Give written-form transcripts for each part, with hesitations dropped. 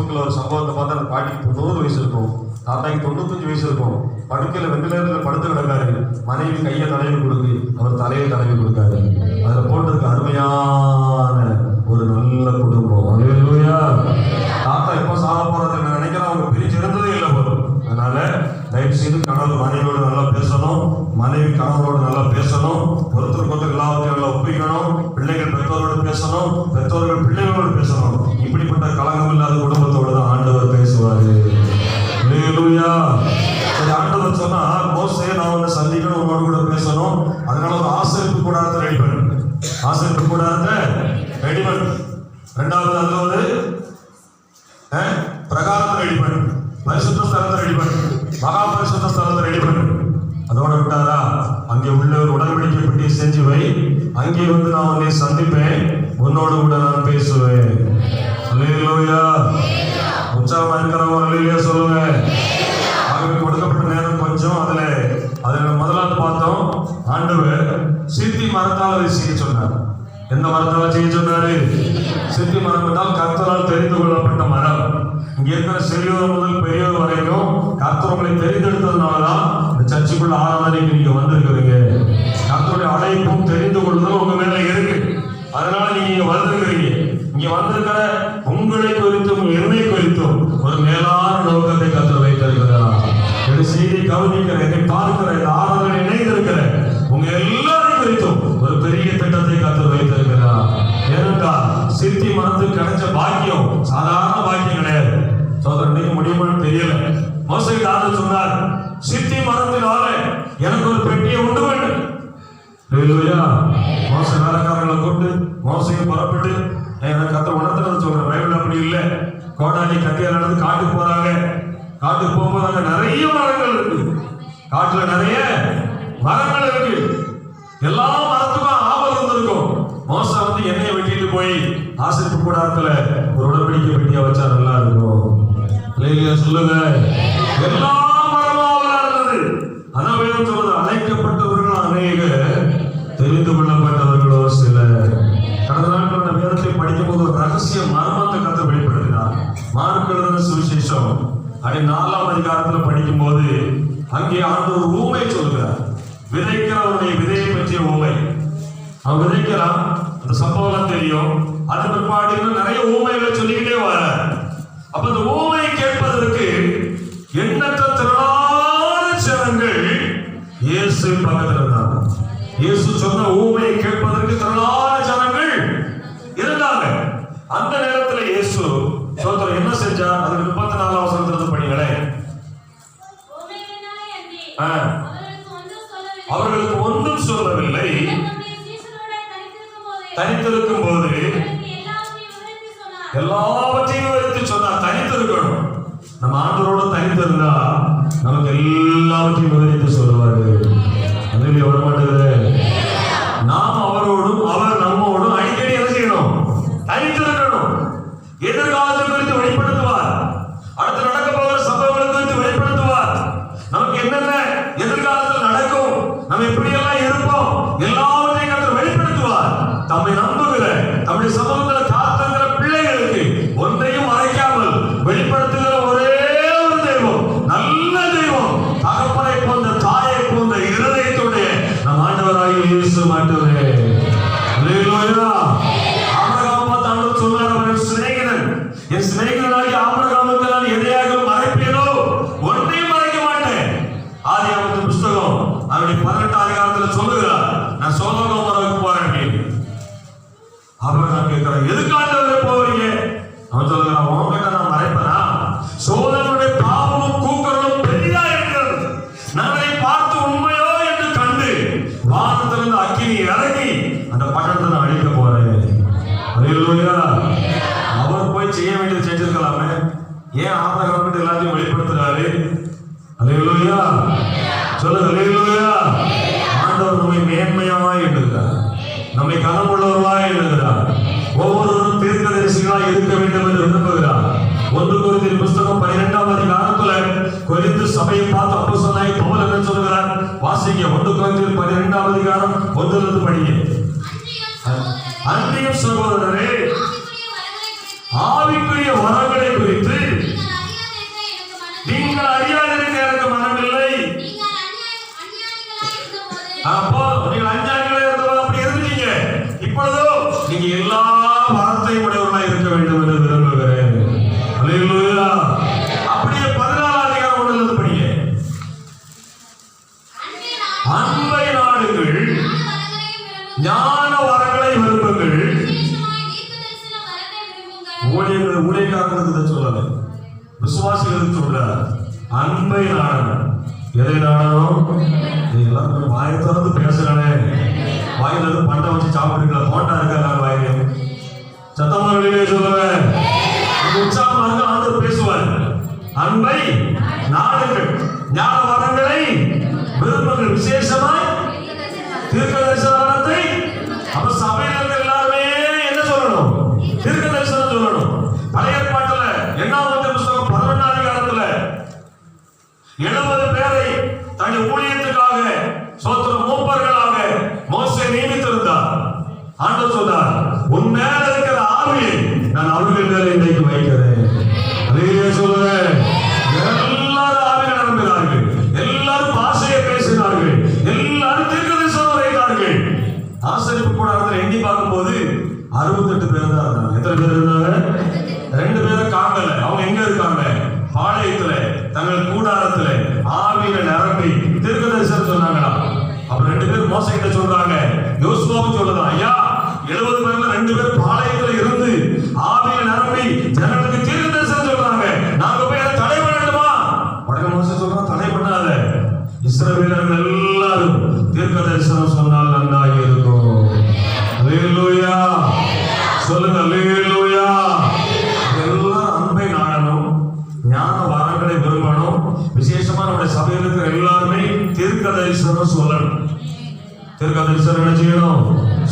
ஃபேஸ்புக்கில் ஒரு சம்பவத்தை பார்த்தா அந்த பாட்டிக்கு 90 வயசு இருக்கும், தாத்தாக்கு 95 வயசு இருக்கும். படுக்கையில் வெண்டிலேட்டரில் படுத்து கிடக்காரு. மனைவி கையை தடவி கொடுக்கு, அவர் தலையை தடவி கொடுக்காரு. அதில் போட்டிருக்க அருமையான ஒரு நல்ல குடும்பம். அல்லேலூயா. தாத்தா எப்போ சாக போறது நினைக்கிறேன், அவங்க பிரிச்சு இருந்ததே இல்லை போதும். அதனால தயவு செய்து கணவர் மனைவியோட நல்லா பேசணும், மனைவி கணவரோட நல்லா பேசணும், ஒருத்தருக்கு ஒருத்தர் எல்லாத்தையும் நல்லா ஒப்பிக்கணும், பிள்ளைகள் பெற்றோரோடு பேசணும், பெற்றோர்கள் பிள்ளைகளோடு பேசணும். இப்படிப்பட்ட கலங்கம் இல்லாத குடும்பத்தோடு தான் ஆண்டவர் பேசுவாரு. அல்லேலூயா. சரி, ஆண்டவர் சொன்னா மோசே நான் உன்னை சந்திக்கணும், உன்னோடு கூட பேசணும். அதனால ஒரு ஆசரிப்பு கூடாரத்தை ரெடி பண்ணு. ஆசரிப்பு கூடாரத்தை ரெடி பண்ணு. ரெண்டாவது அதுல ஒரு பிரகாரத்தை ரெடி பண்ணு, பரிசுத்த ஸ்தலத்தை ரெடி பண்ணு, மகா பரிசுத்த ஸ்தலத்தை ரெடி பண்ணு. அதோட விட்டாரா, அங்கே உள்ள ஒரு உடன்படிக்கை பெட்டியை செஞ்சு வை. அங்கே வந்து நான் உன்னை சந்திப்பேன், உன்னோடு கூட நான் பேசுவேன். அல்லேலூயா. உற்சாகமா இருக்கிறவங்க அல்லேலூயா சொல்லுவேன். ஆகவே கொடுக்கப்பட்ட நேரம் கொஞ்சம். அதுல முதலாவது பார்த்தோம், ஆண்டவர் சித்தி மரத்தால் அதை செய்ய சொன்னார். எந்த மரத்தால் செய்ய சொன்னாரு? சித்தி மரம் என்றால் கர்த்தரால் தெரிந்து கொள்ளப்பட்ட மரம். இங்க இருக்கிற சிறியோர் முதல் பெரியோர் வரைக்கும் கர்த்தர் உங்களை தெரிந்தெடுத்ததுனாலதான் இந்த சர்ச்சுக்குள்ள ஆராதனைக்கு நீங்க வந்திருக்கிறீங்க. கர்த்தருடைய அழைப்பும் தெரிந்து கொள்ளுதல் உங்க மேல இருக்கு. அதனால நீங்க வந்திருக்கிறீங்க. இங்க வந்திருக்கிற உங்களை குறித்தும் என்னை குறித்தும் ஒரு மேலான நோக்கத்தை கர்த்தர் வைத்திருக்கிறார். இந்த செய்தி கவனிக்கிற, என்னை பார்க்கிற, இந்த ஆராதனை இணைந்திருக்கிற உங்க எல்லாரையும் குறித்தும் ஒரு பெரிய திட்டத்தை கர்த்தர் வைத்திருக்கிறார். ஏனென்றால் சித்தி மரத்துக்கு கிடைச்ச பாக்கியம் சாதாரண பாக்கியம் கிடையாது. சோதரன் நீங்க முடியுமான்னு தெரியல. மோசேக்கு ஆண்டவர் சொன்னார், சித்தி மரத்தினால எனக்கு ஒரு பெட்டியை உண்டு வேண்டும். மோசே வேலைக்காரங்களை கூப்பிட்டு மோசையும் புறப்பட்டு எனக்கு கர்த்தர் உணர்த்துறது சொல்றேன். பைபிள் அப்படி இல்லை. கோடாலி கத்தியால் நடந்து காட்டுக்கு போறாங்க. காட்டுக்கு போகும்போது அங்க நிறைய மரங்கள் இருக்கு. காட்டுல நிறைய மரங்கள் இருக்கு. எல்லா மரத்துக்கும் ஆபத்து இருந்திருக்கும். மோசா வந்து எண்ணெயை வெட்டிட்டு போய் ஆசரிப்பு கூடாரத்துல ஒரு உடன்படிக்கை வெட்டியா வச்சா நல்லா இருக்கும். சொல்லுங்க, எல்லா மரமும் ஆவலா இருந்தது. அதான் வேதம் சொல்றது, அழைக்கப்பட்டவர்கள் அநேக, தெரிந்து கொள்ளப்பட்டவர்களோ சில. கடந்த நாட்கள் வேதத்தை படிக்கும் போது ஒரு ரகசிய மர்மத்தை கர்த்தர் வெளிப்படுத்தினார். மார்க்கு எழுதின சுவிசேஷம் 4ஆம் அதிகாரத்துல படிக்கும் போது அங்கே ஆண்டவர் ஒரு ஊமை சொல்கிறார். விதைக்கிறவனுடைய விதையை பற்றிய ஊமை. அவன் விதைக்கிறான், அந்த சம்பவம் தெரியும். அது பிற்பாடு நிறைய ஊமைகளை சொல்லிக்கிட்டே வர. அப்ப இந்த ஊமையை கேட்பதற்கு எண்ணற்ற திரளான ஜனங்கள் இயேசு பக்கத்தில் இருந்தாங்க. இயேசு சொன்ன ஊமையை கேட்பதற்கு திரளான ஜனங்கள் இருந்தாங்க. அந்த நேரத்தில் இயேசு சோதரர் என்ன செஞ்சார்? அதுக்கு 34ஆம் வசனத்திலிருந்து படிங்களேன். அவர்களுக்கு ஒன்றும் சொல்லவில்லை. தனித்திருக்கும் போது எல்லாவற்றையும் விவரித்து சொன்னார். தனித்திருக்கணும். நம்ம ஆண்டவரோட தனித்திருந்தா நமக்கு எல்லாவற்றையும் விவரித்து சொல்லுவாரு. அதுவே வர மாட்டேங்குது. நாம் அவரோடும் அவர் நம்மோடும் அடிக்கடி என்ன செய்யணும்? தனித்திருக்கணும். எதிர்காலத்தை குறித்து வெளிப்படுத்துவார். அடுத்து நடக்க போகிற சம்பவங்களை குறித்து வெளிப்படுத்துவார். நமக்கு என்னென்ன எதிர்காலத்தில் நடக்கும், நம்ம எப்படியெல்லாம் இருப்போம், எல்லாவற்றையும் கர்த்தர் வெளிப்படுத்துவார். தம்மை நம்புகிற, தம்முடைய சமூகத்தில் காத்துகிற பிள்ளைகளுக்கு ஒன்றையும் மறைக்காமல் வெளிப்படுத்துகிற ஒரே ஒரு தெய்வம், நல்ல தெய்வம், தகப்பனை போன்ற தாயை போன்ற இருதயத்துடைய நம் ஆண்டவராகிய இயேசு மட்டுமே. அல்லேலூயா. ஆபிரகாம் பார்த்து ஆண்டவர் சொன்னார், அவன் சிநேகிதன். என் சிநேகிதனாகிய ஆபிரகாமுக்கு நான் எதையாகவும் மறைப்பேனோ? ஒன்றையும் மறைக்க மாட்டேன். ஆதியாகமத்தின் புஸ்தகம் அவருடைய 18ஆம் அதிகாரத்தில் சொல்லுகிறார், நான் சோதோமுக்கு போறேன் அப்படின்னு. ஆபிரகாம் கேட்கிறார், எதுக்காக போறீங்க? அவன் சொல்லுகிறான், உன்கிட்ட நான் மறைப்பேனா? சோதனுடைய பாவமும் கூக்குரலும் பெரிதா இருக்கிறது. நான் அதை பார்த்து உண்மையோ என்று கண்டு வானத்திலிருந்து அக்கினி இறங்கி அந்த பட்டணத்தை நான் அழிக்க போறேன். அல்லேலூயா. அவர் போய் செய்ய வேண்டியது செஞ்சிருக்கலாமே. ஏன் ஆபிரகாம் கிட்ட எல்லாத்தையும் வெளிப்படுத்துறாரு? அல்லேலூயா. சொல்லுங்க, அல்லேலூயா. ஆண்டவர் நம்மை மேன்மையாய் எண்ணுகிறார், நம்மை கனமுள்ளவர்களாய் எண்ணுகிறார். ஒவ்வொருவரும் தீர்க்கதரிசிகளாய் இருக்க வேண்டும் என்று விரும்புகிறார். 1 கொரிந்தியர் புஸ்தகம் 12ஆம் அதிகாரத்துல கொரிந்து சபையை பார்த்து அப்போஸ்தலனாகிய பவுல் என்ன சொல்கிறார்? வாசிங்க. 1 கொரிந்தியர் 12ஆம் அதிகாரம் 1 படிங்க. அன்றியும் சகோதரரே, ஆவிக்குரிய வரங்களை குறித்து வரத்தை உடையவர்களாய் இருக்க வேண்டும் என்று விரும்புகிறேன். அல்லேலூயா. அப்படியே 14ஆம் அதிகாரம் 1 படிங்க. அன்பை நாடுங்கள், ஞான வரங்களை விரும்புங்கள். ஊழியக்காரர்களுக்கு இதை சொல்லல, விசுவாசிகளுக்கு சொல்றார். அன்பை நாடணும். எதை நாடணும்? எல்லாரும் வாயை திறந்து பேசுறேன். வாயில இருந்து பண்டை வச்சு சாப்பிட்டுருக்கலாம். தோட்டா இருக்கா வாயில சத்தமாகவே சொல்லுவேன். உற்சாகமாக ஆண்டவர் பேசுவார். அன்பை நாடுங்கள், ஞான வரங்களை விரும்புங்கள். விசேஷமாய் தீர்க்கதரிசன வரத்தை. அப்ப சபையில இருக்க எல்லாருமே என்ன சொல்லணும்? தீர்க்கதரிசனம் சொல்லணும். பழைய ஏற்பாட்டுல 8ஆம் புத்தகம் 11ஆம் அதிகாரத்துல 70 பேரை தன்னுடைய ஊழியத்துக்காக சோத்திர மூப்பர்களாக மோசே நியமித்திருந்தார். ஆண்டவர் சொன்னார், உன் மேல இருக்கிற ஆவியை நான் அவர்கள் மேல இன்றைக்கு வைக்கிறேன். அதே சொல்லுவேன். எல்லாரும் ஆவியை நம்பினார்கள், எல்லாரும் பாஷையை பேசினார்கள், எல்லாரும் தீர்க்கதரிசனம் உரைத்தார்கள். ஆசரிப்பு கூடாரத்தில் எண்ணி பார்க்கும்போது 68 பேர் தான் இருந்தாங்க. எத்தனை பேர் இருந்தாங்க? 2 பேரை காணல. அவங்க எங்க இருக்காங்க? பாளையத்துல, தங்கள் கூடாரத்துல ஆவியில நிரம்பி தீர்க்கதரிசனம் சொன்னாங்களா? அப்ப 2 பேர் மோசே கிட்ட சொல்றாங்க. யோசுவாவும் சொல்லுதான், ஐயா 70 பேர்ல 2 பேர் பாளையத்துல இருந்து ஆவியில நிரம்பி ஜனங்களுக்கு தீர்க்கதரிசனம் சொல்றாங்க. நாங்க போய் அதை தடை பண்ணணுமா? உடனே மோசே சொல்றான், தடை பண்ணாத. இஸ்ரவேலர்கள் எல்லாரும் தீர்க்கதரிசனம் சொன்னால் நன்றாக இருக்கும். அல்லேலூயா சொல்லுங்க. அல்லேலூயா. எல்லாரும் அன்பை நாடணும், ஞான வரங்களை விரும்பணும். விசேஷமா நம்முடைய சபையில் இருக்கிற எல்லாருமே தீர்க்கதரிசனம் சொல்லணும். தீர்க்கதரிசனம் என்ன செய்யணும்?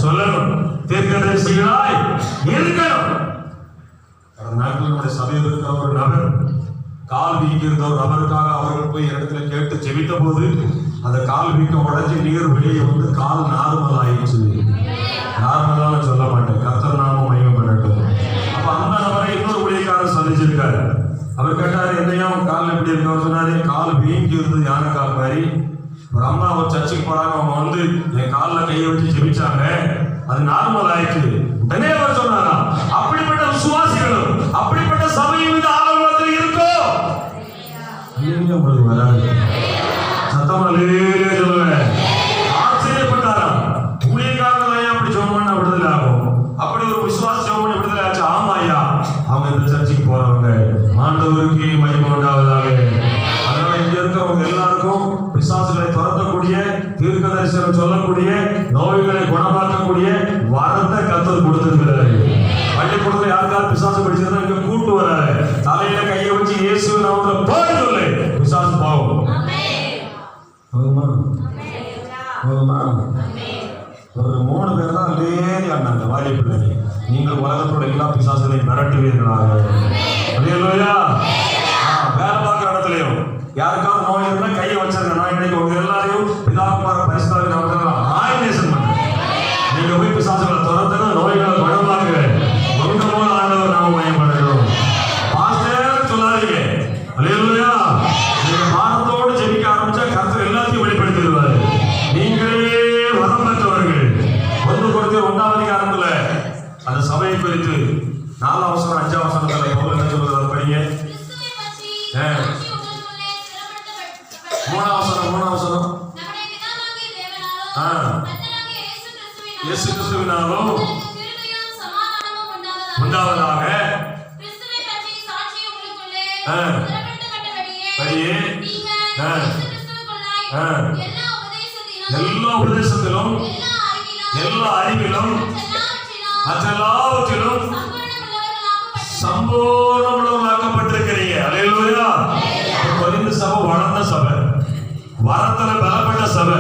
சொல்லணும். தீர்க்கதரிசிகளாய் இருக்கணும். கடந்த நாட்களில் நம்முடைய சபையில் இருக்கிற ஒரு நபர் கால் வீங்கி இருந்த ஒரு நபருக்காக அவர்கள் போய் இடத்துல கேட்டு ஜெபித்த போது அந்த கால் வீக்கம் உடைஞ்சு நீர் வெளியே வந்து கால் நார்மல் ஆயிடுச்சு. நார்மலான சொல்ல மாட்டேன், கர்த்தர் நாம மகிமை பண்ணட்டும். அப்ப அந்த நபரை இன்னொரு ஊழியக்காரர் சந்திச்சிருக்காரு. அவர் கேட்டாரு, என்னையா கால் எப்படி இருக்கு? அவர் சொன்னாரு, கால் வீங்கி இருந்தது, யானை கால் மாதிரி. ஒரு அம்மா ஒரு சர்ச்சுக்கு போறாங்க, அவங்க வந்து என் காலில் கையை வச்சு ஜெபிச்சாங்க, அது நார்மல் ஆயிடுச்சு. உடனே அவர் சொன்னாரா, அப்படிப்பட்ட விசுவாசிகளும் அப்படிப்பட்ட சபையும் இந்த ஆலோசனை இருக்கோ? உங்களுக்கு வராது. சத்தமா சொல்லுவேன். ஆச்சரியப்பட்டாரா? ஊழியக்காரர்கள் அப்படி சொன்னா விடுதலை ஆகும். அப்படி ஒரு விசுவாசம் விடுதலை ஆச்சு. ஆமா ஐயா, அவங்க இந்த சர்ச்சுக்கு போறவங்க. ஆண்டவருக்கு மகிமை உண்டாவதாக. அதனால இங்க இருக்கிறவங்க எல்லாருக்கும் பிசாசுகளை துரத்தக்கூடிய, தீர்க்கதரிசனம் சொல்லக்கூடிய, நோய்களை குணமாக்கக்கூடிய வரத்தை கர்த்தர் கொடுத்திருக்கிறாரு. பள்ளிக்கூடத்துல யாருக்காவது பிசாசு படிச்சிருந்தா இங்க கூட்டு வராரு. தலையில கையை வச்சு இயேசு நாமத்துல போய் சொல்லு, பிசாசு போகும். ஒரு 3 பேர் தான் லேடி ஆனாங்க வாலிபுள்ள. நீங்கள் உலகத்தோட எல்லா பிசாசுகளையும் மிரட்டுவீர்களாக. அல்லேலூயா. வேலை பார்க்குற இடத்துலையும் யாருக்காவது நோய் இருந்தா கையை வச்சிருங்க. நான் இன்னைக்கு உங்க எல்லாரையும் பிதாகுமார பரிசுத்தாவின் நாமத்தினால ஆயினேசன் பண்றேன். நீங்க போய் பிசாசுகளை துரத்துங்க, நோய்களை குணமாக்குங்க. உங்க மூலம் ஆண்டவர் நாம மகிமைப்படுகிறோம். பாஸ்டர் சொல்லாதீங்க. அல்லேலூயா. நீங்க பாரத்தோடு ஜெபிக்க ஆரம்பிச்சா கர்த்தர் எல்லாத்தையும் வெளிப்படுத்திடுவாரு. நீங்களே வரம் பெற்றவர்கள். 1 கொரிந்தியர் 1ஆம் அதிகாரத்துல அந்த சபையை குறித்து 4ஆம் வசனம் 5ஆம் வசனத்துல பவுல் என்ன சொல்றாரு படிங்க. 3ஆம் வசனம் இயேசு கிறிஸ்துவினாலும் உண்டாவதாக. எல்லா உபதேசத்திலும் எல்லா அறிவிலும் மற்றெல்லாவற்றிலும் சம்பூர்ணமுள்ளவர்களாக்கப்பட்டிருக்கிறீங்க. அல்லேலூயா. கொரிந்து சபை வளர்ந்த சபை, வரத்துல பலப்பட்ட சபை.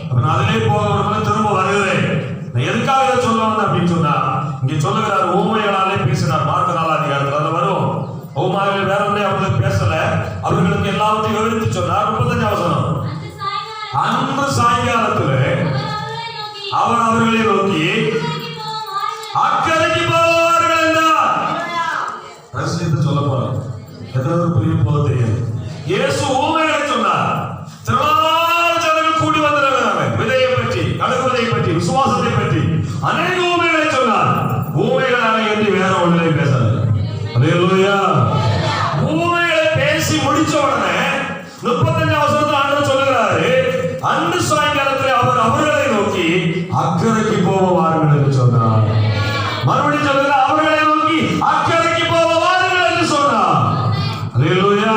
அப்ப நான் அதிலே போக திரும்ப வருகிறேன். நான் எதுக்காக இதை சொல்ல வந்தேன் அப்படின்னு சொன்னா, இங்க சொல்லுகிறார் ஊமைகளாலே பேசினார். மார்க் 4ஆம் அதிகாரத்தில் அது வரும். ஊமைகள் வேற ஒன்றே அவர்களுக்கு பேசல, அவர்களுக்கு எல்லாவற்றையும் விவரித்து சொன்னார். 35ஆம் வசனம். அன்று சாயங்காலத்துல அவர் அவர்களை நோக்கி அக்கறைக்கு போவார்கள் என்றார். ரகசியத்தை சொல்ல போறேன். எத்தனை புரிய போது தெரியாது. இயேசு ஊமைகளை சொன்னார். ஜனங்கள் கூடி வந்திருக்கிறாங்க. விதையை பற்றி, கடுகு விதையை பற்றி, விசுவாசத்தை பற்றி அநேக ஊமைகளை சொன்னார். ஊமைகளை ஒன்றிலே பேசாது. அல்லேலூயா. ஊமைகளை பேசி முடிச்ச உடனே 35 வசனத்துல ஆண்டவர் சொல்லுகிறாரு, அன்று சாயங்காலத்தில் அவர் அவர்களை நோக்கி அக்கறைக்கு போவார்கள் என்று சொன்னார். மறுபடியும் சொல்லுகிறார், அவர்களை நோக்கி அக்கறைக்கு போவார்கள் என்று சொன்னார். அல்லேலூயா.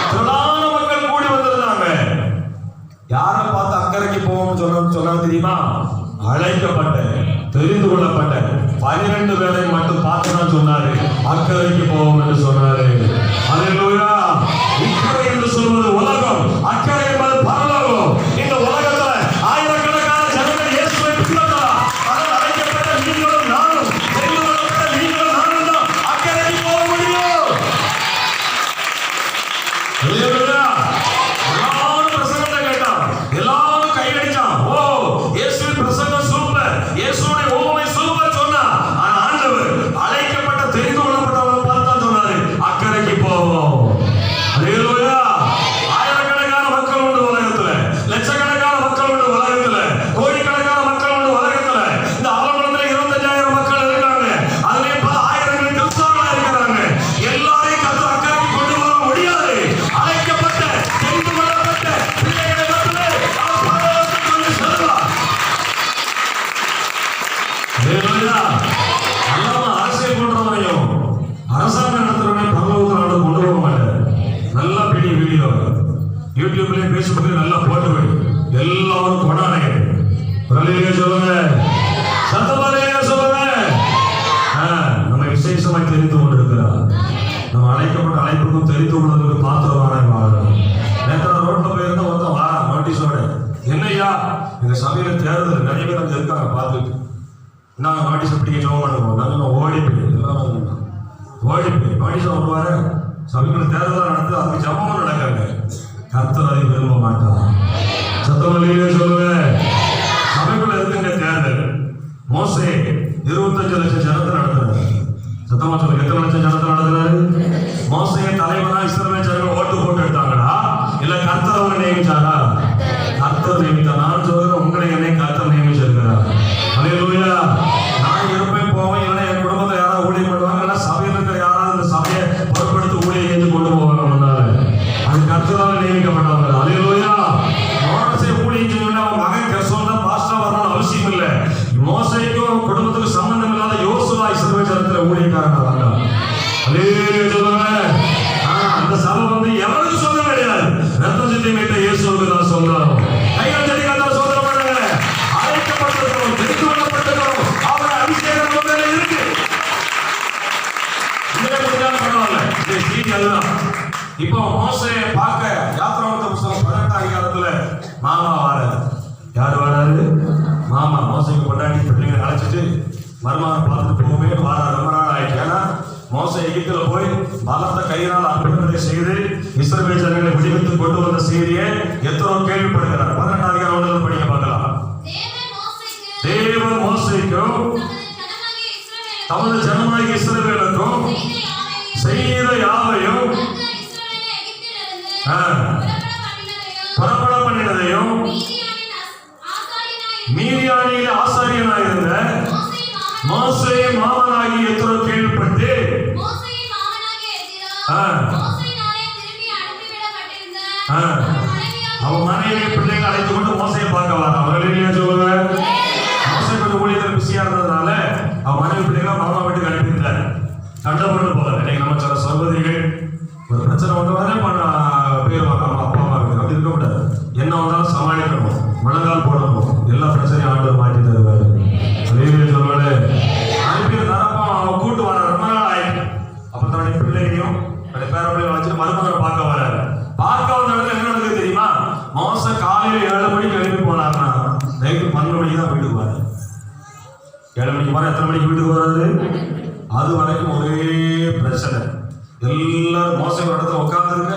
திரளான மக்கள் கூடி வந்திருந்தாங்க. யாரை பார்த்து அக்கறைக்கு போவோம்னு சொன்னாங்க தெரியுமா? அழைக்கப்பட்ட தெரிந்து கொள்ளப்பட்ட 12 பேரை மட்டும் பார்த்து தான் சொன்னாரு அக்கறைக்கு போவோம் என்று சொன்னாரு. அல்லேலூயா. இக்கரை என்று சொல்வது உலகம், அக்கறை என்பது பரலோகம். இந்த உலகத்துல ஆயிரக்கணக்கான ஜனங்கள் இயேசுவை பின்பற்றலாம். ஆனால் அழைக்கப்பட்ட நீங்களும் நானும், தெரிந்து கொள்ளப்பட்ட நீங்களும் நானும் தான் அக்கறைக்கு போக முடியும். அல்லேலூயா. எல்லாரும் பிரசங்கத்தை கேட்டான், எல்லாரும் கையடிச்சான். ஓ, இயேசுவின் பிரசங்கம் சூப்பர், இயேசுடைய ஓமை சூப்பர் சொன்னா. ஆனா ஆண்டவர் அழைக்கப்பட்ட தெரிந்து கொள்ளப்பட்டவங்களை பார்த்தா சொன்னாரு அக்கறைக்கு போவோம். அல்லேலூயா. ஆயிரக்கணக்கான மக்கள் உண்டு உலகத்துல, லட்சக்கணக்கான மக்கள் உண்டு உலகத்துல, கோடிக்கணக்கான மக்கள் உண்டு உலகத்துல. இந்த ஆலங்குளத்துல 25,000 மக்கள் இருக்காங்க. அதுலயே பல ஆயிரங்கள் கிறிஸ்தவர்களா இருக்கிறாங்க. எல்லாரையும் கர்த்தர் அக்கறைக்கு கொண்டு வர முடியாது. அழைக்கப்பட்ட தெரிந்து கொள்ளப்பட்ட பிள்ளைகளை மட்டுமே அவர் பரலோகத்துக்கு கொண்டு செல்வார். அல்லேலூயா. அல்லாம அரசியல் பண்றவனையும் அரசாங்கம் நடத்துறவனையும் பரலோகத்துல ஆண்டவர் கொண்டு போக மாட்டார். நல்ல பெரிய வீடியோ யூடியூப்ல பேஸ்புக்ல நல்லா போட்டு வை, எல்லாரும் கொண்டாடுங்க. பிரலையிலே சொல்லுங்க, சத்தமாலையே சொல்லுங்க. நம்ம விசேஷமாய் தெரிந்து கொண்டிருக்கிறார். நம்ம அழைக்கப்பட்ட அழைப்புக்கும் தெரிந்து கொள்வதற்கு பாத்திரமான வாழணும். நேற்று ரோட்ல போயிருந்தா ஒருத்தன் வா நோட்டீஸோட, என்னையா எங்க சபையில தேர்தல், நிறைய பேர் அங்க இருக்காங்க பார்த்துட்டு, நாங்க நோட்டீஸ் எப்படி ஜோம் பண்ணுவோம். நாங்க ஓடி போய் எல்லாரும் ஓடி போய் நோட்டீஸ் வருவாரு. சபைக்குள்ள தேர்தல் நடந்து அதுக்கு ஜபமும் நடக்காங்க. கர்த்தர் அதை விரும்ப மாட்டார். சத்தமல்லியே சொல்லுவேன். சபைக்குள்ள இருக்குங்க தேர்தல். மோசே 25 லட்சம் ஜனத்தை நடத்துறாரு. சத்தமா சொல்லுங்க, எத்தனை லட்சம் ஜனத்தை நடத்துறாரு? மோசையை தலைவனா இஸ்ரவேல் ஜனங்கள் ஓட்டு போட்டு எடுத்தாங்களா, இல்ல கர்த்தர் அவரை நியமிச்சாரா? கர்த்தர் நியமித்தார். நான் சொல்றேன், உங்களை என்னை கர்த்தர் நியமிச்சிருக்கிறார். அல்லேலூயா. நான் இருப்பேன் போவேன், இல்லைன்னா என் குடும்பத்தை யாராவது ஊழியம் பண்ணுவாங்க, இல்ல சபையில் இருக்கிற யாராவது இந்த சபையை பொறுப்படுத்தி ஊழியம் செஞ்சு கொண்டு போவாங்க. முன்னால அது கர்த்தரால் நியமிக்கப்பட்டவங்க. அல்லேலூயா. மோசே ஊழியம் செஞ்சோன்னா அவன் மகன் கெர்சோன் தான் பாஸ்டா வரணும்னு அவசியம் இல்லை. மோசேக்கும் குடும்பத்துக்கு சம்பந்தம் இல்லாத யோசுவா இஸ்ரவேல் ஜனத்துல ஊழியக்காரங்க வந்தாங்க. அல்லேலூயா சொல்லுங்க. அந்த சபை வந்து எவருக்கு சொல்ல கிடையாது, ரத்தம் சிந்தி மீட்ட இயேசுவுக்கு தான் சொல்றோம். கைகள் தட்டி கர்த்தரை சோதனை பண்ணுங்க. அழைக்கப்பட்டிருக்கிறோம், தெரிந்து கொள்ளப்பட்டிருக்கிறோம், அவரை அபிஷேகம் நம்ம மேல இருக்கு. இதே முடிஞ்சாலும் பரவாயில்ல, இது செய்தி அதுதான். இப்போ மோசேயை பார்க்க யாத்திராகம புத்தகம் 18 அதிகாரத்துல மாமா வாராரு. யாரு வாராரு? மாமா. மோசைக்கு பொண்டாட்டி பிள்ளைங்களை அழைச்சிட்டு மருமகனை பார்த்துட்டு போகவே வாராரு. ரொம்ப நாள் ஆயிடுச்சு. ஏன்னா மோசே எகிப்துல போய் பலத்த கையினால் அற்புதங்களை செய்து இஸ்ரவேல் ஜனங்களை விடுவித்து கொண்டு வந்த செய்தியை எத்தனோ கேள்விப்படுகிறார். 18 அதிகாரம் படிக்க பார்க்கலாம். தேவன் மோசேக்கும் தமது ஜனமாகிய இஸ்ரவேலுக்கும் செய்த யாவையும் புறப்பட பண்ணினதையும் மீதியானியில் ஆசாரியனாயிருந்த மோசே மாமனாகி எத்தனோ கேள்விப்பட்டு அவன் மனைவி பிள்ளைகளை அழைத்து கொண்டு மோசையை பார்க்க வர. அவர்களே சொல்லுவேன், மோசை கொஞ்சம் ஊழியத்தில் பிஸியா இருந்ததுனால அவன் மனைவி பிள்ளைகளை மாமா வீட்டுக்கு அனுப்பிட்டார். கண்டபொருள் போல இன்னைக்கு நம்ம சில சகோதரிகள் ஒரு பிரச்சனை வந்தவரே போயிருவாங்க. நம்ம அப்பா அம்மா இருக்கு, அப்படி இருக்க கூடாது. என்ன வந்தாலும் சமாளிக்கணும், முழங்கால் போடணும். எல்லா பிரச்சனையும் ஆண்டவர் மாற்றி தருவாரு. சொல்லுவாரு, அனுப்பி தரப்பா அவன் கூட்டு வர. ரொம்ப நாள் ஆயிடுச்சு. அப்ப தன்னுடைய பிள்ளைகளையும் பேரப்பிள்ளையும் வச்சுட்டு மருமகனை பார்க்க வராரு. பார்க்க வந்த இடத்துல என்ன நடக்குது தெரியுமா? மோசை காலையில 7 மணிக்கு எழுப்பி போனார்னா நைட்டு 12 மணிக்கு தான் வீட்டுக்கு வராரு. 7 மணிக்கு போனா எத்தனை மணிக்கு வீட்டுக்கு வராது? அது வரைக்கும் ஒரே பிரச்சனை. எல்லாரும் மோசை ஒரு இடத்துல உட்கார்ந்துருங்க.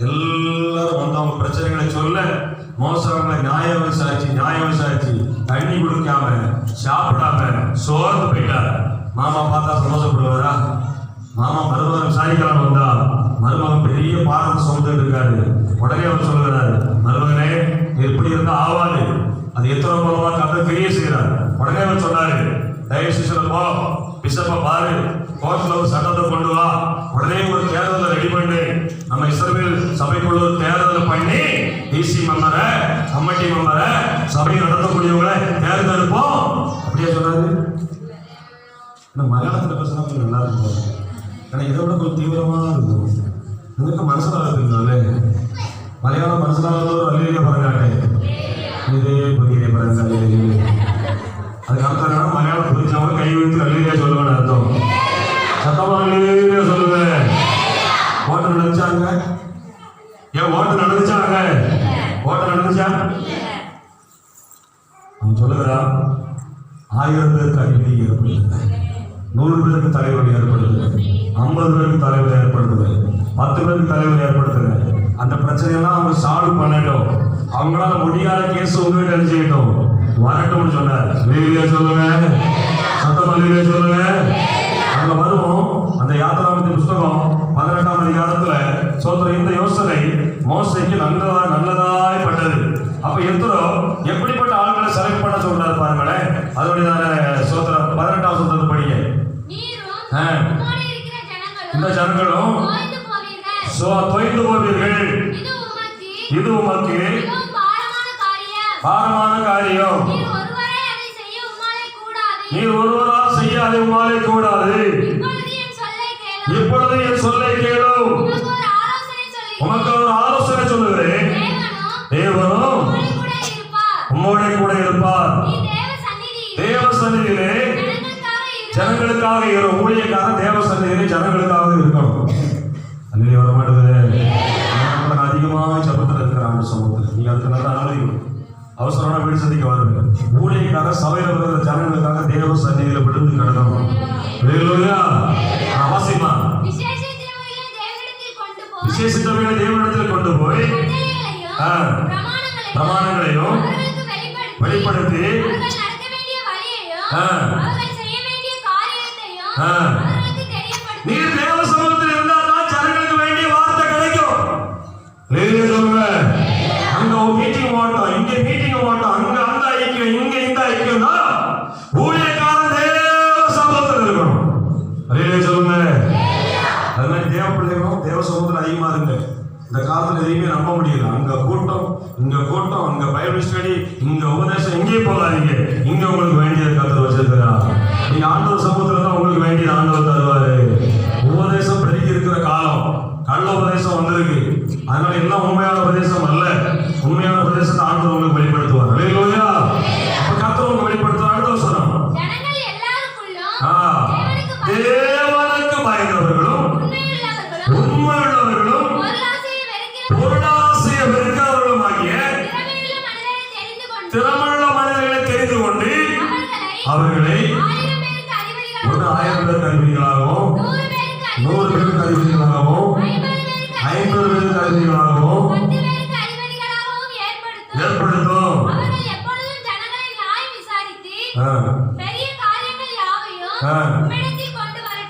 எல்லாரும் வந்து அவங்க பிரச்சனைகளை சொல்ல மோசை அவங்களை நியாயம் விசாரிச்சு தண்ணி குடிக்காம சாப்பிடாம சோர்ந்து போயிட்டார். மாமா பார்த்தா சந்தோஷப்படுவாரா? மாமா மருமகன் விசாரிக்கலாம் வந்தா மருமகன் பெரிய பாரத்தை சுமந்துட்டு இருக்காரு. உடனே அவர் சொல்லுகிறாரு, மருமகனே எப்படி இருந்தா ஆவாது, அது எத்தனை மூலமா கதை கிரியை செய்யறாரு. உடனே அவர் சொன்னாரு, தயவு செய்து போ, பிஷப்ப பாரு, கோர்ட்ல ஒரு சட்டத்தை கொண்டு வா, உடனே ஒரு தேர்தலை ரெடி பண்ணு, நம்ம இஸ்ரவேல் சபைக்குள்ள ஒரு தேர்தலை பண்ணி டிசி மெம்பரை, கமிட்டி மெம்பரை, சபை நடத்தக்கூடியவங்களை தேர்ந்தெடுப்போம் அப்படியே சொன்னாரு. மலையாளத்துல பேசினா கொஞ்சம் நல்லா இருக்கும், ஏன்னா இதை விட கொஞ்சம் தீவிரமா இருக்கும். നിങ്ങൾക്ക് മനസ്സിലാകത്തില്ലേ? മലയാളം മനസ്സിലാകുന്നവർ അല്ലേലിയ പറഞ്ഞാട്ടെ, ഇതേ പുതിയ പറഞ്ഞ அதுக்கு அர்த்தம் என்ன? மலையாளம் புரிஞ்சவங்க கை வைத்து அல்லேலியா சொல்லுவேன்னு அர்த்தம். சத்தமா அல்லேலியா சொல்லுவேன். ஓட்டு நடந்துச்சாங்க? ஏன் ஓட்டு நடந்துச்சாங்க? ஓட்டு நடந்துச்சா? அவன் சொல்லுகிறான், 1000 பேருக்கு அதிபதி ஏற்படுத்துங்க, 100 பேருக்கு தலைவர் ஏற்படுத்துங்க, 50 பேருக்கு தலைவர் ஏற்படுத்துங்க, 10 பேருக்கு தலைவர் ஏற்படுத்துங்க. அந்த பிரச்சனையெல்லாம் அவங்க சால்வ் பண்ணட்டும், அவங்களால முடியாத கேஸ் உங்ககிட்ட செய்யட்டும், வரட்டும்னு சொன்னார். அல்லேலியா சொல்லுங்க, சத்தமா அல்லேலியா சொல்லுங்க. அங்க வருவோம். அந்த யாத்திராமத்தின் புஸ்தகம் 18ஆம் அதிகாரத்துல சொல்ற இந்த யோசனை மோசேக்கு நல்லதாய் பட்டது. அப்ப எப்படிப்பட்ட ஆட்களை செலக்ட் பண்ண சொல்றாரு பாருங்களேன். அதோடைய சோத்திரம் 18ஆம் சோத்திரத்தை படிங்க. இந்த ஜனங்களும் தொய்ந்து போவீர்கள், இது உமக்கு பாரமான காரியம், நீர் ஒருவரால் செய்ய அதை உம்மாலே கூடாது. இப்பொழுது என் சொல்லை கேளும், உமக்கு ஒரு ஆலோசனை சொல்லுகிறேன், தேவனும் உம்மோட கூட இருப்பார். தேவ சந்நிதியிலே ஜனங்களுக்காக ஊழியக்காரன் தேவ சந்நிதியிலே ஜனங்களுக்காக இருக்கணும். அல்லேலியா வர மாட்டேங்குது. அதிகமாக ஜபத்தில் இருக்கிற ஆண்டு சமூகத்தில் நீங்க அதுக்கு நல்லா அனுமதிக்கணும். அவசரமான வீடு சந்திக்க வருங்க. ஊழியக்காக சபையில் இருக்கிற ஜனங்களுக்காக தேவ சந்நிதியில விழுந்து கிடக்கணும். அவசியமா விசேஷித்தவைகளை தேவனிடத்தில் கொண்டு போய் பிரமாணங்களையும் வெளிப்படுத்தி நீர் தேவ சமூகத்தில் இருந்தால் தான் ஜனங்களுக்கு வேண்டிய வார்த்தை கிடைக்கும். அங்க மீட்டிங் மாட்டோம், இங்க மீட்டிங் மாட்டோம், அங்க அந்த ஐக்கியம், இங்க இந்த ஐக்கியம் தான் ஊழியக்காரன் தேவ சமூகத்தில் இருக்கணும். அல்லேலியா சொல்லுங்க. அது மாதிரி தேவ பிள்ளைகளும் தேவ சமூகத்தில் அதிகமா இருங்க. இந்த காலத்துல எதையுமே நம்ப முடியல. அங்க கூட்டம், இங்க கூட்டம், அங்க பைபிள் ஸ்டடி, இங்க உபதேசம், எங்கேயும் போகாதீங்க. இங்க உங்களுக்கு வேண்டியது கர்த்தர் வச்சிருக்கிறா. நீங்க ஆண்டவர் சமூகத்துல தான் உங்களுக்கு வேண்டியது ஆண்டவர் தருவாரு. உபதேசம் பெருகி இருக்கிற காலம், கள்ள உபதேசம் வந்திருக்கு. அதனால எல்லாம் உண்மையான உபதேசம் அல்ல. உண்மையான உபதேசத்தை ஆண்டவர் உங்களுக்கு வெளிப்படுத்துவார். அல்லேலூயா. அப்ப கர்த்தர் உங்களுக்கு வெளிப்படுத்துவார். அடுத்த வசனம், தேவனுக்கு பயந்தவர்களும் உண்மையுள்ளவர்களும் பொருளாசையை வெறுக்கிறவர்களும் ஆகிய திறமுள்ள மனிதர்களை தெரிந்து கொண்டு அவர்களை 1000 பேருக்கு அதிபதிகளாகவும் 100 பேருக்கு அதிபதிகளாகவும் 50 பேருக்கு அதிபதிகளாகவும் ஏற்படுத்தும்.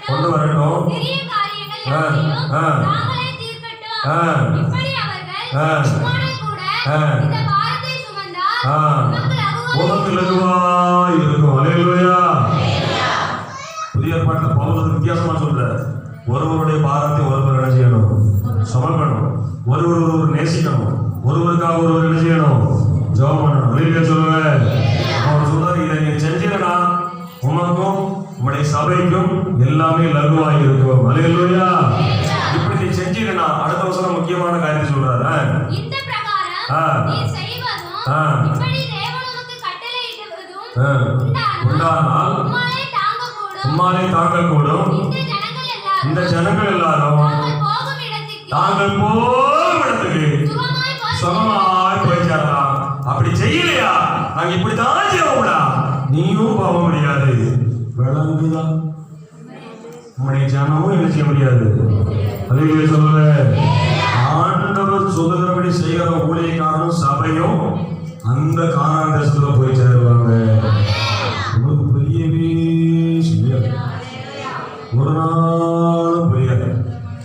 கொண்டு வரட்டும். உமக்கு லகுவாய் இருக்கும். அல்லேலூயா. புதிய ஏற்பாட்டில் பவுல் வித்தியாசமா சொல்றார். ஒருவருடைய பாரத்தை ஒருவர் என்ன செய்யணும்? சுமக்கணும். ஒருவர் நேசிக்கணும். ஒருவருக்காக ஒருவர் என்ன செய்யணும்? ஜெபம் பண்ணணும். அல்லேலூயா சொல்லுங்க. அவர் சொல்றாரு, இதை நீங்க செஞ்சீங்கன்னா உமக்கும் உங்களுடைய சபைக்கும் எல்லாமே லகுவாய் இருக்கும். அல்லேலூயா. இப்படி நீ செஞ்சீங்கன்னா அடுத்த வருஷம் முக்கியமான காரியத்தை சொல்றாரு. இந்த பிரகாரம் நீ செய்வதும் இப்படி தேவன் நமக்கு கட்டளையிடுவதும் உண்டானால் உம்மாலே தாங்கக்கூடும். இந்த ஜனங்கள் எல்லாரும் தாங்கள் போகும் இடத்துக்கு சுகமாய் போய் சேரலாம். அப்படி செய்யலையா, நாங்க இப்படித்தான் செய்வோம்டா, நீயும் போக முடியாது. விளங்குதான் நம்முடைய ஜனமும் என்ன செய்ய முடியாது. அல்லேலூயா சொல்லுங்க. ஆண்டவர் சொல்லுகிறபடி செய்கிற ஊழியக்காரனும் சபையும் அந்த கானான் தேசத்துல போய் சேருவாங்க. உங்களுக்கு புரியவே செய்யாது, ஒரு நாளும் புரியாது.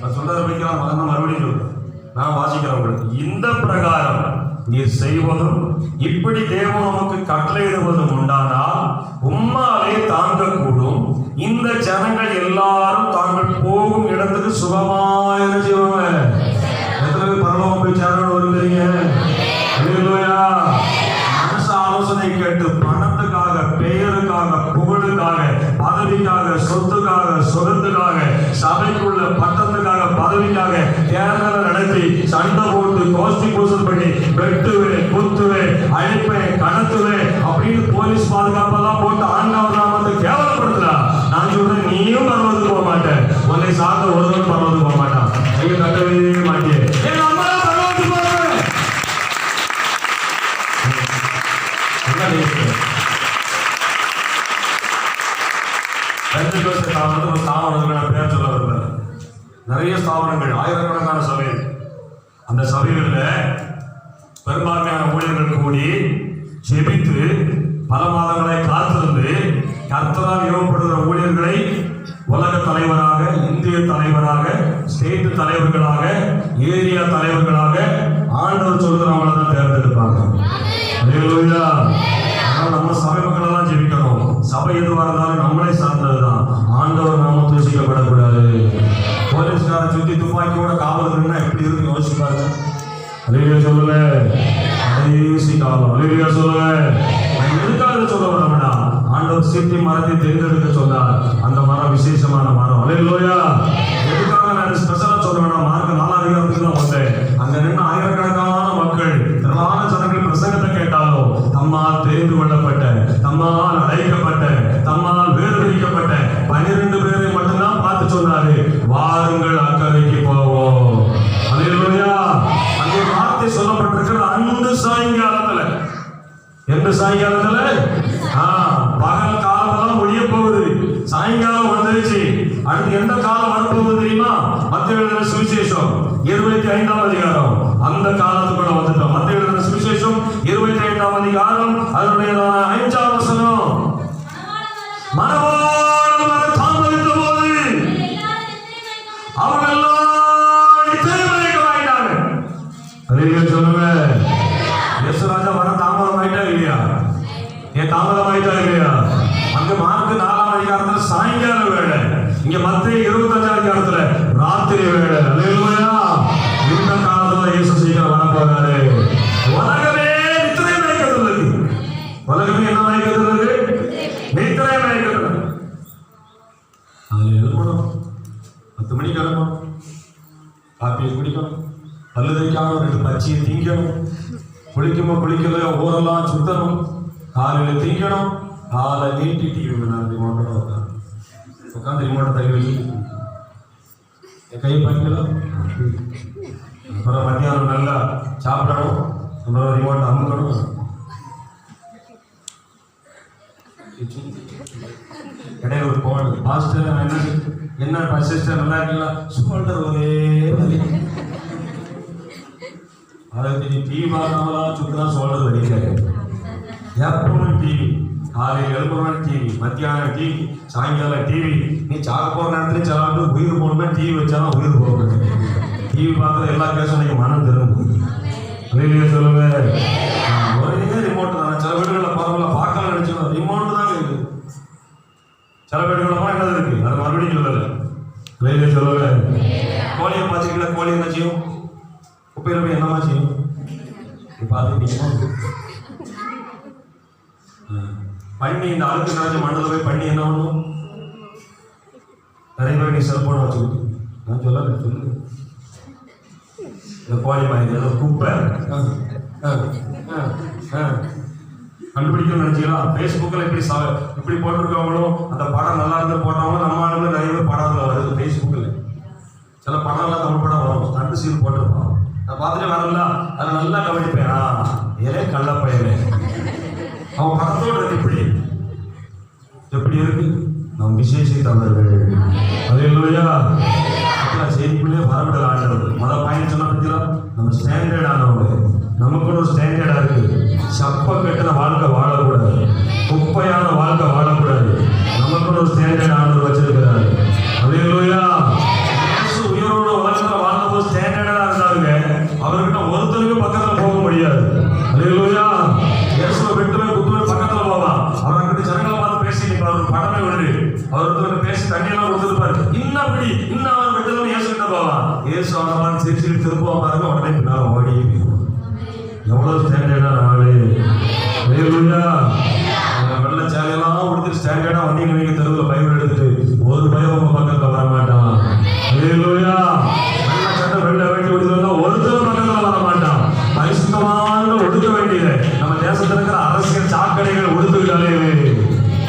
நான் சொல்ற படிக்கலாம், மறுபடியும் சொல்றேன், நான் வாசிக்கிறேன் உங்களுக்கு. இந்த பிரகாரம் நீர் செய்வதும் இப்படி தேவன் நமக்கு கட்டளையிடுவதும் உண்டானால் உம்மாலே தாங்கக்கூடும். இந்த ஜனங்கள் எல்லாரும் தாங்கள் போகும் இடத்துக்கு சுகமாக என்ன செய்வாங்க? எத்தனை பேர் பரலோகம் போய் சேரணும் வருவீங்க? அல்லேலூயா. மனசு ஆலோசனை கேட்டு பணத்துக்காக, பெயருக்காக, புகழுக்காக, பதவிக்காக, சொத்துக்காக, சுகத்துக்காக, சபைக்குள்ள பட்டத்துக்காக, பதவிக்காக தேர்தலை நடத்தி சண்டை போட்டு கோஷ்டி பூசல் பண்ணி வெட்டுவேன், குத்துவேன், அழிப்பேன், கடத்துவேன் அப்படின்னு போலீஸ் பாதுகாப்பெல்லாம் போட்டு ஆண்டவர் நாமத்தை கேவலப்படுத்துறா. நான் சொல்றேன், நீயும் பரவதுக்கு போக மாட்டேன், உன்னை சார்ந்த ஒருவன் பரவதுக்கு போக மாட்டான். கையை கட்டவே மாட்டேன். எங்க அம்மா பரவதுக்கு போவேன். பேர் சொல்ல வரல. நிறைய ஸ்தாபனங்கள், ஆயிரக்கணக்கான சபை. அந்த சபைகளில் பெரும்பான்மையான ஊழியர்கள் கூடி செபித்து பல மாதங்களை காத்திருந்து கர்த்தரால் ஏவப்படுகிற ஊழியர்களை உலக தலைவராக, இந்திய தலைவராக, ஸ்டேட் தலைவர்களாக, ஏரியா தலைவர்களாக ஆண்டவர் சொல்கிறவங்கள தான் தேர்ந்தெடுப்பாங்க. நம்ம சபை மக்கள் எல்லாம் ஜெபிக்கணும். சபை எதுவாக இருந்தாலும் நம்மளை சார்ந்ததுதான். ஆண்டவர் நாம தூசிக்கப்படக்கூடாது. போலீஸ்காரன் சுத்தி துப்பாக்கியோட காவல் இருந்தா எப்படி இருக்கு யோசிச்சு பாருங்க. அல்லேலூயா சொல்லுங்க. கடைசி காலம். அல்லேலூயா சொல்லுங்க. எதுக்காக சொல்ல வரணும்னா, ஆண்டவர் சீட்டி மரத்தை தேர்ந்தெடுக்க சொன்னார். அந்த மரம் விசேஷமான மரம். அல்லேலூயா. எதுக்காக நான் ஸ்பெஷலா சொல்றேன்னா, மார்க் 4 அதிகாரத்துக்கு தான் வந்தேன். அங்க நின்று ஆயிரக்கணக்கான மக்கள், திரளான ஜனங்கள் பிரசங்கத்தை கேட்டாலும் தம்மால் தெரிந்து கொள்ளப்பட்ட, தம்மால் அழைக்கப்பட்ட, தம்மால் வேறுபிடிக்கப்பட்ட 12 பேரை மட்டும்தான் பார்த்து சொன்னாரு, வாருங்கள் அக்கறைக்கு போவோம். அல்லேலூயா. அந்த வார்த்தை சொல்லப்பட்டிருக்கிறது அந்த சாயங்காலத்துல. எந்த சாயங்காலத்துல? பகல் காலமெல்லாம் ஒழிய போகுது, சாயங்காலம் வந்துருச்சு. அடுத்து எந்த காலம் வரப்போகுது தெரியுமா? மத்தேயு எழுதின சுவிசேஷம் 25ஆம் அதிகாரம். அந்த காலத்துக்குள்ள வந்துட்டோம். மத்தேயு எழுதின சுவிசேஷம் 25ஆம் அதிகாரம், அதனுடைய 5ஆம் வசனம். மணவாளன் வர தாமதித்த போது அவங்க எல்லாம் நிச்சயமாயிட்டாங்க. அல்லேலூயா சொல்லுங்க. யேசுராஜா வர தாமதம் ஆயிட்டா இல்லையா? ஏன் தாமதம் ஆயிட்டா இல்லையா? அங்க மார்க் 4ஆம் அதிகாரத்துல சாயங்கால வேளை, இங்க மத்தேயு 25ஆம் அதிகாரத்துல ராத்திரி வேளை. அல்லேலூயா. இந்த காலத்துல இயேசு சீக்கிரம் வர போறாரு. உலகமே நித்திரை மயக்கத்துல இருக்கு. உலகமே என்ன மயக்கத்துல இருக்கு? நித்திரை மயக்கத்துல. அதுல எழுப்பணும், 10 மணிக்கு எழுப்பணும், காப்பியை குடிக்கணும், பல்லு தைக்கணும், 2 பச்சியை திங்கணும், குளிக்கலையோ ஊரெல்லாம் சுத்தணும், காலையில் திங்கணும், காலை நீட்டி டிவி ரிமோட்டோட உட்காந்து ரிமோட்டை தள்ளி வச்சு என் கை பண்ணிக்கலாம். அப்புறம் மத்தியானம் நல்லா சாப்பிடணும், அப்புறம் ரிமோட்டை அமுக்கணும். இடையில ஒரு போன், பாஸ்டர் என்ன சிஸ்டர் நல்லா இருக்கீங்களா? சும்மாட்டர் ஒரே வலி. அதுக்கு நீ டிவி பார்க்காமலா சுத்தலாம் சொல்றது வலிக்காது. எப்பவும் டிவி, காலையில் எழுப்புறவன் டிவி, மத்தியானம் டிவி, சாயங்காலம் டிவி. நீ சாக போகிற நேரத்துல சாப்பிட்டு உயிர் போகணுமே, டிவி வச்சாலும் உயிர் போகணும். டிவி பார்க்குற எல்லா கேஸும் நீங்கள் மனம் திரும்பும். வெளியே சொல்லுங்க. ஒரே ரிமோட் தானே. சில வீடுகளில் பரவாயில்ல, பார்க்கலாம் நினைச்சோம், ரிமோட் தாங்க இருக்குது. சில வீடுகளில் என்னது இருக்கு, அது மறுபடியும் சொல்லலை. வெளியே சொல்லுங்க. கோழியை பார்த்துக்கிட்ட கோழி என்ன செய்யும்? குப்பையில் போய் என்னமா செய்யும்? பார்த்துக்கிட்டீங்கன்னா பண்ணி, இந்த அழுக்கு நிறைஞ்ச மண்ணில் போய் பண்ணி என்ன பண்ணும்? நிறைய பேர் நீ செல்போனை வச்சுக்கிட்டு, நான் சொல்லு இந்த கோழி மாதிரி ஏதோ குப்பை கண்டுபிடிக்கணும்னு நினைச்சீங்களா? ஃபேஸ்புக்கில் இப்படி போட்டிருக்கவங்களும், அந்த படம் நல்லா இருந்து போட்டவங்களும், நம்ம ஆளுங்க நிறைய பேர் படத்தில் வருது. ஃபேஸ்புக்கில் சில படம்லாம் தமிழ் படம் வரும், ஸ்டண்ட் சீல் போட்டிருப்பான். நான் பார்த்துட்டு வரல, அதை நல்லா கவனிப்பேன். ஏலே கள்ள பையனே, அவன் படத்தோடு இருக்கு. எப்படி இருக்கு? நம் விசேஷித்தவர்கள். அல்லேலூயா. செய்திக்குள்ளே வரவிடல ஆண்டவர். முதல் பயணம் சொன்ன பத்தியா, நம்ம ஸ்டாண்டர்ட் ஆனவங்க. நமக்கு ஒரு ஸ்டாண்டர்டா இருக்கு. சப்ப கெட்டின வாழ்க்கை வாழக்கூடாது, குப்பையான வாழ்க்கை வாழக்கூடாது. நமக்கு ஒரு ஸ்டாண்டர்ட் ஆனவர் வச்சிருக்கிறாரு. அல்லேலூயா. உயரோட உலகத்துல வாழ்ந்தபோது ஸ்டாண்டர்டா இருந்தாங்க. அவர்கிட்ட ஒருத்தருக்கு பக்கத்துல போக முடியாது. அல்லேலூயா. இயேசுவை வெட்டுவே குத்துவே பக்கத்துல போவான். அவர் அங்கிட்டு ஜனங்களை பார்த்து பேசி, அவர் படமே விடுது, அவர் அப்படி இன்னும் அவன் விட்டதும் இயேசு கிட்ட போவான். இயேசு அவன் சிரிச்சு திருப்புவான் பாருங்க, உடனே பின்னால ஓடி. எவ்வளவு ஸ்டாண்டர்டா நாளே. ஹல்லேலூயா. வெள்ள சேலையெல்லாம் உடுத்துட்டு ஸ்டாண்டர்டா வண்டியில நீங்க தெருவில் பைபிள் எடுத்துட்டு ஒரு பயம் உங்க பக்கத்துல வர மாட்டான். ஹல்லேலூயா. வெள்ள சட்டை வெள்ள வேண்டி உடுத்துனா ஒருத்தர் பக்கத்துல வர மாட்டான். பரிசுத்தமான ஒடுக்க வேண்டியது நம்ம தேசத்துல இருக்கிற அரசியல் சாக்கடைகள் ஒடுத்துக்கிட்டாலே.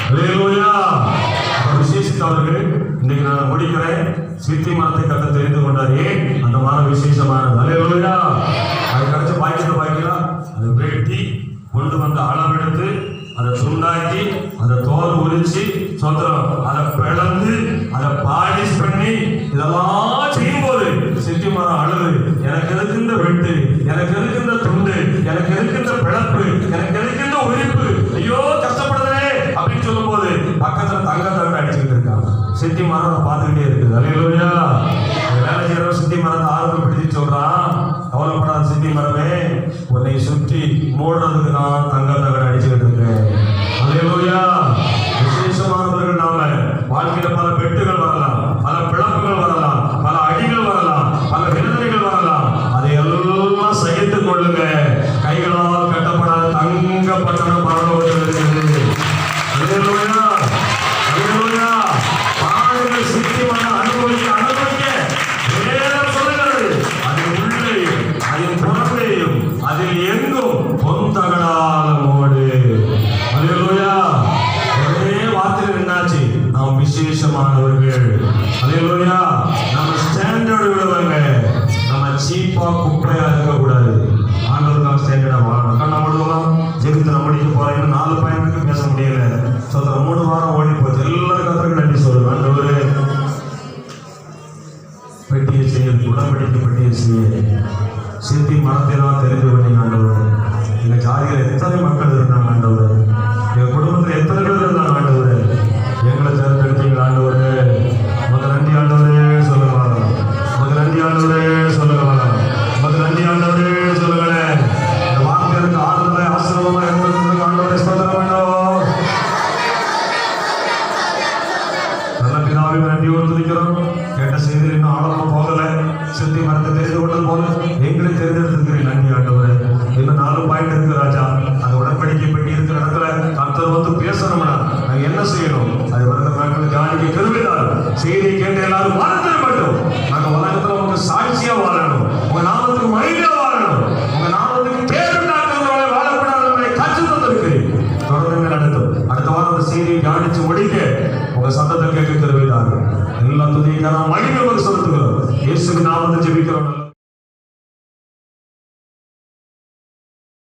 ஹல்லேலூயா. விசேஷித்தவர்கள் இன்னைக்கு நான் முடிக்கிறேன். சித்தி மரத்தை கட்ட தெரிந்து கொண்டாரே அந்த மரம் விசேஷமானது. ஹல்லேலூயா. அது கிடைச்ச பாய்க்கலாம் அதை வெட்டி கொண்டு வந்து அளவெடுத்து அதை துண்டாக்கி அதை தோல் உரிச்சு சொந்தம் அதை பிளந்து அதை பாலிஷ் பண்ணி இதெல்லாம் செய்யும் போது சித்தி மரம் அழுது, எனக்கு எதுக்கு இந்த வெட்டு, எனக்கு எதுக்கு இந்த துண்டு, எனக்கு எதுக்கு இந்த பிளப்பு, எனக்கு எதுக்கு இந்த உரிப்பு, ஐயோ கஷ்டப்படுதே அப்படின்னு சொல்லும் போது பக்கத்துல தங்கத்தை அடிச்சுக்கிட்டு இருக்காங்க. சித்தி மரம் பார்த்துக்கிட்டே இருக்குது. ஹல்லேலூயா. வேலை செய்யற சித்தி மரத்தை ஆரோக்கியப்படுத்தி சொல்றான், கவலைப்படாத சித்தி மரமே, உன்னை சுற்றி மூடுறதுக்கு நான் தங்கத்தை அடிச்சுக்கிட்டு இருக்கேன். ஹல்லேலூயா. விசேஷமானவர்கள் நாம வாழ்க்கையில பல வெட்டுகள் வரலாம், பல பிளப்புகள் வரலாம், பல அடிகள் வரலாம், பல வேதனைகள் வரலாம். அதை எல்லாம் சகித்துக் கொள்ளுங்க. கைகளால் கட்டப்படாத தங்க பட்டணம் பரலோகத்தில் இருக்கிறது. ஹல்லேலூயா. ஹல்லேலூயா. பாருங்கள், சித்தி மரம் அனுபவிக்க அனுபவிக்க வேதம் சொல்லுகிறது, அதில் உள்ளேயும் அதில் புறம்பேயும் அதில் எங்கும் பொந்தகடால மோடு. ஹல்லேலூயா. ஒரே வார்த்தையில் என்னாச்சு, நாம் விசேஷமானவர்கள். ஹல்லேலூயா. நம்ம ஸ்டாண்டர்டு விடுவாங்க, நம்ம சீப்பா குப்பையா இருக்கக்கூடாது. ஆண்டவருக்காக ஸ்டாண்டர்டா வாழணும். கண்ணா விடுவோம். ஜெபித்து முடிக்க போறேன். 4 பயனுக்கு பேச முடியல. சொல்ற 3 வாரம் ஓடி போச்சு. எல்லாரும் கத்தருக்கு நன்றி சொல்லுவேன். ஆண்டவரே, பெட்டியை செய்ய, உடம்படிக்கு பெட்டியை செய்ய, சித்தி மரத்தை தான் தெரிந்து பண்ணீங்க ஆண்டவரே. எங்க ஜாதியில் எத்தனை மக்கள் இருந்தாங்க ஆண்டவரே, எங்க குடும்பத்தில் எத்தனை பேர் இருந்தாங்க ஆண்டவரே, எங்களை தேர்ந்தெடுத்தீங்க ஆண்டவரே. உமக்கு நன்றி ஆண்டவரே சொல்லுங்க. உமக்கு நன்றி ஆண்டவரே சொல்லுங்க. உமக்கு நன்றி ஆண்டவரே சொல்லுங்களேன். இந்த வார்த்தைகளுக்கு ஆறுதலை ஆசிரமமா இருந்ததுக்கு ஆண்டவரே ஸ்தோத்திரம் வேணும். நல்ல பிதாவை நன்றியோடு துதிக்கிறோம். கேட்ட செய்தியில் இன்னும் ஆழமா போகல, சித்தி மரத்தை தெரிந்து கொண்டது போல எங்களை தேர்ந்தெடுத்திருக்கிறேன். நன்றி ஆண்டவரே. இன்னும் 4 பாயிண்ட் இருக்கு ராஜா. அந்த உடன்படிக்கை பெட்டி இருக்கிற இடத்துல கர்த்தர் வந்து பேசணும்னா நாங்க என்ன செய்யணும்? அது வருகிற நாட்கள் காணிக்கை கருவினார் செய்தியை கேட்டு எல்லாரும் வாழ்ந்து மட்டும் நாங்க உலகத்துல உங்க சாட்சியா வாழணும், உங்க நாமத்துக்கு மகிழ்ச்சியா வாழணும், உங்க நாமத்துக்கு பேருண்டாக்குறவங்களை வாழக்கூடாது காட்சி தந்திருக்கிறேன். தொடர்ந்து நடத்தும். அடுத்த வாரம் அந்த செய்தியை காணிச்சு முடிக்க உங்க சத்தத்தை கேட்க கருவினார்கள். எல்லா துதிக்கான மகிழ்வு செலுத்துகிறோம். இயேசுவின் நாமத்தை ஜெபிக்கிறோம்.